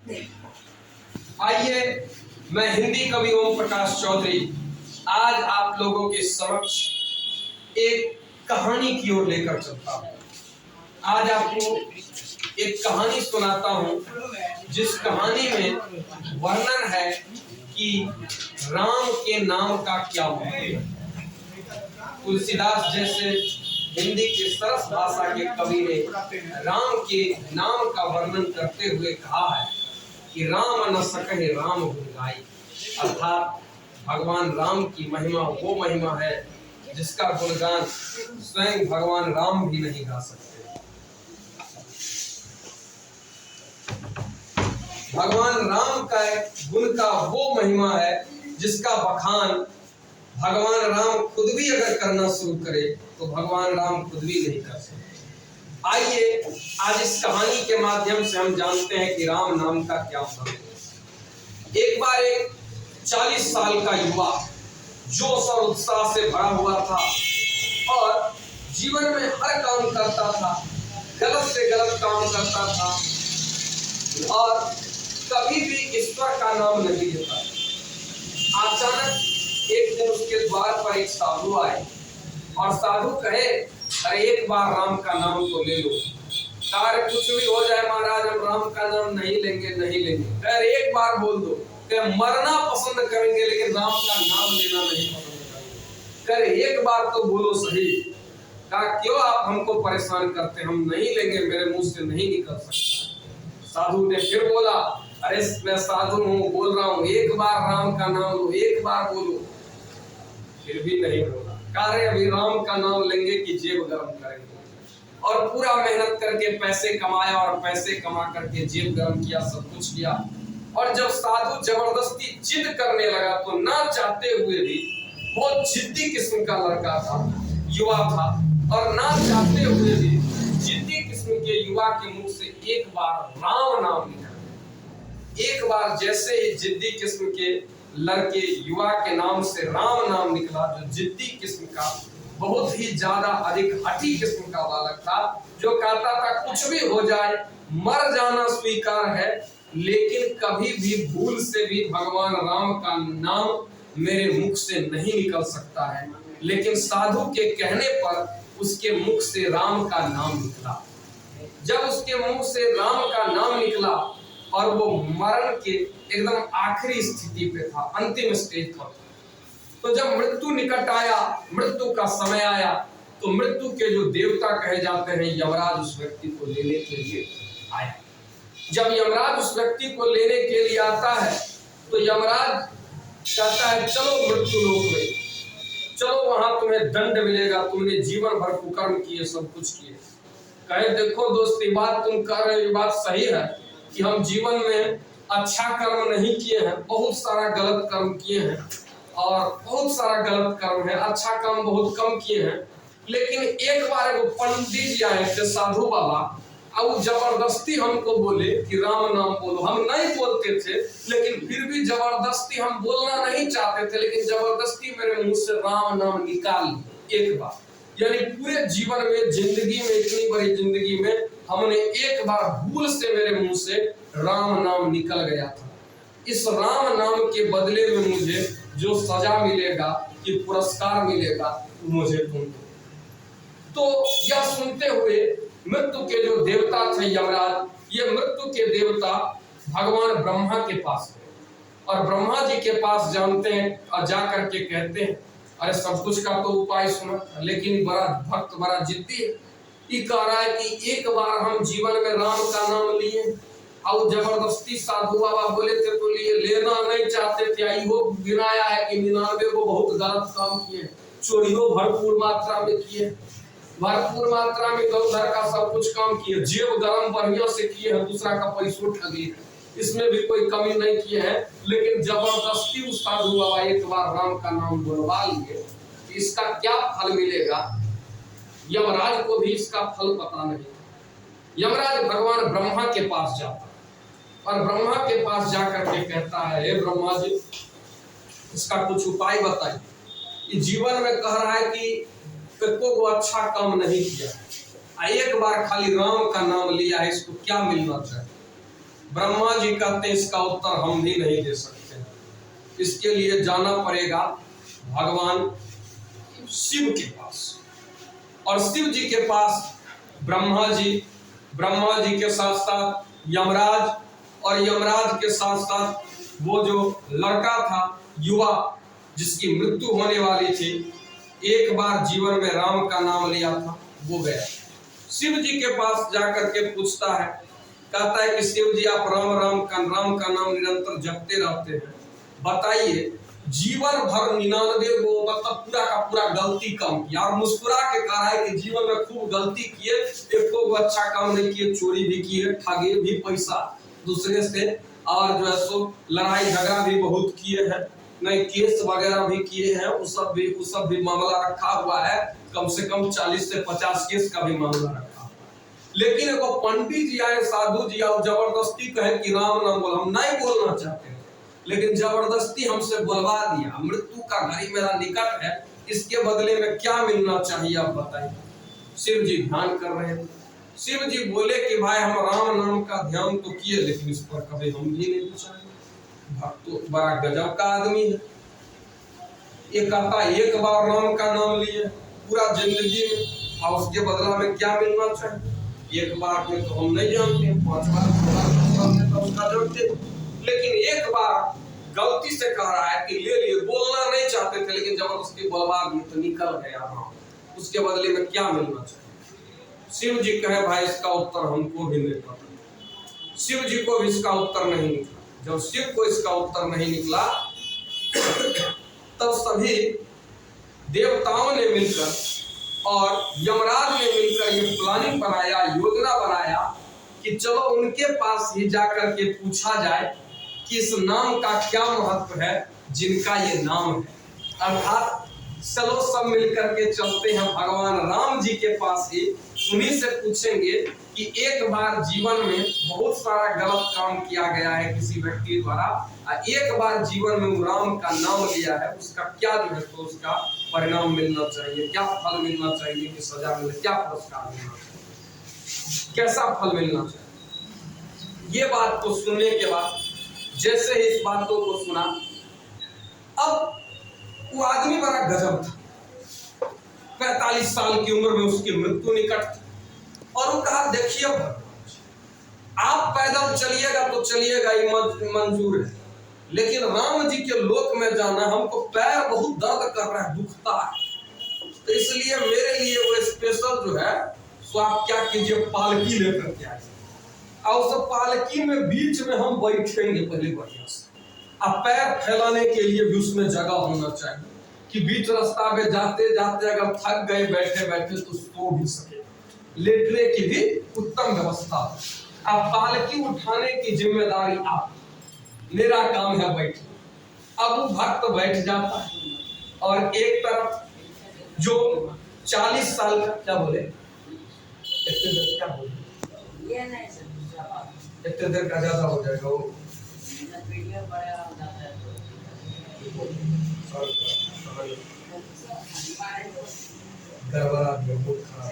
आइए, मैं हिंदी कवि ओम प्रकाश चौधरी आज आप लोगों के समक्ष एक कहानी की ओर लेकर चलता हूँ। आज आपको एक कहानी सुनाता हूँ जिस कहानी में वर्णन है कि राम के नाम का क्या महत्व है। तुलसीदास जैसे हिंदी के सरस भाषा के कवि ने राम के नाम का वर्णन करते हुए कहा है कि राम न सकहि राम गुण गाई, अर्थात भगवान राम की महिमा वो महिमा है जिसका गुणगान स्वयं भगवान राम भी नहीं गा सकते। भगवान राम का गुण का वो महिमा है जिसका बखान भगवान राम खुद भी अगर करना शुरू करे तो भगवान राम खुद भी नहीं कर सकते। आइए, आज इस कहानी के माध्यम से हम जानते हैं कि राम नाम का क्या मतलब है। एक बार एक 40 साल का युवा जोश और उत्साह से भरा हुआ था और जीवन में हर काम करता था, गलत से गलत काम करता था और कभी भी ईश्वर का नाम नहीं लेता। अचानक एक दिन उसके द्वार पर एक साधु आए और साधु कहे, अरे एक बार राम का नाम तो ले लो। कार्य कुछ भी हो जाए महाराज, हम राम का नाम नहीं लेंगे। अरे एक बार बोल दो। मरना पसंद करेंगे लेकिन राम का नाम लेना नहीं पसंद करेंगे। अरे एक बार तो बोलो सही। कहा, क्यों आप हमको परेशान करते, हम नहीं लेंगे, मेरे मुंह से नहीं निकल सकता। साधु ने फिर बोला, अरे मैं साधु हूँ, बोल रहा हूँ, एक बार राम का नाम लो, एक बार बोलो। फिर भी नहीं बोला। कार्य अभी राम का नाम लेंगे कि जेब गर्म करेंगे। और पूरा मेहनत करके पैसे कमाया और पैसे कमा करके जेब गर्म किया, सब कुछ किया। और जब साधु जबरदस्ती जिद करने लगा तो ना चाहते हुए भी, बहुत जिद्दी किस्म का लड़का था, युवा था, और ना चाहते हुए भी जिद्दी किस्म के युवा के मुख से एक बार राम नाम निकला। एक बार जैसे ही जिद्दी किस्म के लड़के युवा के नाम से राम नाम निकला, जो जिद्दी किस्म का, बहुत ही ज्यादा अधिक हठी किस्म का बालक था, जो कहता था कुछ भी हो जाए, मर जाना स्वीकार है, लेकिन कभी भी भूल से भी भगवान राम का नाम मेरे मुख से नहीं निकल सकता है। लेकिन साधु के कहने पर उसके मुख से राम का नाम निकला। जब उसके मुंह से राम का नाम निकला और वो मरण के एकदम आखिरी स्थिति पे था, अंतिम स्टेज पर, तो जब मृत्यु निकट आया, मृत्यु का समय आया, तो मृत्यु के जो देवता कहे जाते हैं, यमराज उस व्यक्ति को लेने के लिए आया। जब यमराज उस व्यक्ति को लेने के लिए आता है तो यमराज कहता है, चलो मृत्यु लोक में, चलो वहां तुम्हें दंड मिलेगा, तुमने जीवन भर कुकर्म किए, सब कुछ किए। कहे, देखो दोस्त, ये बात तुम कर रहे हो, ये बात सही है कि हम जीवन में अच्छा कर्म नहीं किए हैं, बहुत सारा गलत कर्म किए हैं और बहुत सारा गलत कर्म है, अच्छा कर्म बहुत कम किए हैं। लेकिन एक बार वो पंडित जी आए थे, साधु बाबा, और जबरदस्ती हमको बोले कि राम नाम बोलो। हम नहीं बोलते थे, लेकिन फिर भी जबरदस्ती, हम बोलना नहीं चाहते थे, लेकिन जबरदस्ती मेरे मुंह से राम नाम निकाल एक बार। यानी पूरे जीवन में, जिंदगी में, इतनी बड़ी जिंदगी में हमने एक बार भूल से मेरे मुंह से राम नाम निकल गया था। इस राम नाम के बदले में मुझे जो सजा मिलेगा, कि पुरस्कार मिलेगा, मुझे तुम दो। तो यह सुनते हुए मृत्यु के जो देवता थे यमराज, ये मृत्यु के देवता भगवान ब्रह्मा के पास गए और ब्रह्मा जी के पास जानते हैं और जा करके कहते हैं, अरे सब कुछ का तो उपाय सुना, लेकिन बड़ा भक्त, बड़ा जिद्दी है, ये कह रहा है कि एक बार हम जीवन में राम का नाम लिए और जबरदस्ती साधु बाबा बोले थे तो लिए, लेना नहीं चाहते थे। वो गिनाया है कि 99 को बहुत गलत काम किए, चोरियों भरपूर मात्रा में किए, भरपूर मात्रा में गौ-धर का सब कुछ काम किए, जेब गरम बढ़िया से किए हैं, दूसरा का पैसों ठगे हैं, इसमें भी कोई कमी नहीं किए हैं। लेकिन जबरदस्ती उस साधु बाबा एक बार राम का नाम बुलवा लिए, इसका क्या फल मिलेगा, यमराज को भी इसका फल पता नहीं। यमराज भगवान ब्रह्मा के पास जाता और ब्रह्मा के पास जाकर के कहता है, हे ब्रह्मा जी, इसका कुछ उपाय बताइए। ये जीवन में कह रहा है कि को अच्छा काम नहीं किया, एक बार खाली राम का नाम लिया है, इसको क्या मिलना चाहिए। ब्रह्मा जी कहते इसका उत्तर हम भी नहीं दे सकते, इसके लिए जाना पड़ेगा भगवान शिव के पास। और शिव जी के पास ब्रह्मा जी के साथ साथ यमराज, और यमराज के साथ साथ वो जो लड़का था युवा जिसकी मृत्यु होने वाली थी, एक बार जीवन में राम का नाम लिया था, वो गया शिव जी के पास जाकर के पूछता है, कहता है कि शिव जी आप राम का नाम निरंतर जपते रहते हैं, बताइए जीवन भर 99 वो मतलब पूरा का पूरा गलती काम किया और मुस्कुरा के कहा है कि जीवन में खूब गलती किए, एक को अच्छा काम नहीं किए, चोरी भी किए, ठगे भी पैसा दूसरे से, और जो है सो लड़ाई झगड़ा भी बहुत किए हैं, नहीं केस वगैरह भी किए हैं, वो सब भी मामला रखा हुआ है, कम से कम 40 से 50 केस का भी मामला रखा हुआ है। लेकिन एगो पंडित जी आए, साधु जी आए, जबरदस्ती कहे कि राम नाम बोल, हम नहीं बोलना चाहते लेकिन जबरदस्ती हमसे बुलवा दिया, मृत्यु का घड़ी मेरा निकट है, इसके बदले में क्या मिलना चाहिए आप बताइए। शिव जी ध्यान कर रहे थे, शिव जी बोले कि भाई हम राम नाम का ध्यान तो किए लेकिन इस पर कभी हम भी नहीं पूछा, भक्त तो बड़ा गजब का आदमी है, ये कहता एक बार राम का नाम लिए पूरा जिंदगी में और उसके बदला में क्या मिलना चाहिए, एक बार में तो हम नहीं जानते, 5 बार तो उसका जानते, लेकिन एक बार गलती से कह रहा है कि ले लिए, बोलना नहीं चाहते थे लेकिन जबरदस्ती बोलवा दी तो निकल गया राम, उसके बदले में क्या मिलना चाहिए। शिव जी कहे भाई इसका उत्तर हमको भी नहीं पता, शिव जी को भी इसका उत्तर नहीं निकला। जब शिव को इसका उत्तर नहीं निकला तब सभी देवताओं ने मिलकर और यमराज ने मिलकर ये प्लानिंग बनाया, योजना बनाया कि चलो उनके पास ही जाकर के पूछा जाए कि इस नाम का क्या महत्व है जिनका ये नाम है। अर्थात चलो सब मिलकर के चलते हैं भगवान राम जी के पास ही, उन्हीं से पूछेंगे कि एक बार जीवन में बहुत सारा गलत काम किया गया है किसी व्यक्ति द्वारा, एक बार जीवन में राम का नाम लिया है, उसका क्या जो है तो उसका परिणाम मिलना चाहिए, क्या फल मिलना चाहिए, कि सजा मिले, क्या पुरस्कार मिलना चाहिए, कैसा फल मिलना चाहिए। ये बात को सुनने के बाद जैसे ही इस बातों को सुना, अब वो आदमी बड़ा गजब था, 45 साल की उम्र में उसकी मृत्यु निकट थी, और वो कहा देखिए आप पैदल चलिएगा तो चलिएगा ये मंजूर है, लेकिन राम जी के लोक में जाना हमको पैर बहुत दर्द कर रहा है, दुखता है, तो इसलिए मेरे लिए वो स्पेशल जो है तो आप क्या कीजिए पालकी लेकर के आइए, और उस पालकी में बीच में हम बैठेंगे पहले बढ़िया से, अब पैर फैलाने के लिए भी उसमें जगह होना चाहिए कि बीच रास्ता में जाते जाते अगर थक गए बैठे बैठे तो सो भी सके, लेटने की भी उत्तम व्यवस्था। अब पालकी उठाने की जिम्मेदारी आप, मेरा काम है बैठना। अब वो भक्त बैठ जाता है और एक तरफ जो 40 साल का क्या बोले क्या बोले इतने देर का ज्यादा हो जाएगा वो गड़बड़ा दिया बहुत खराब।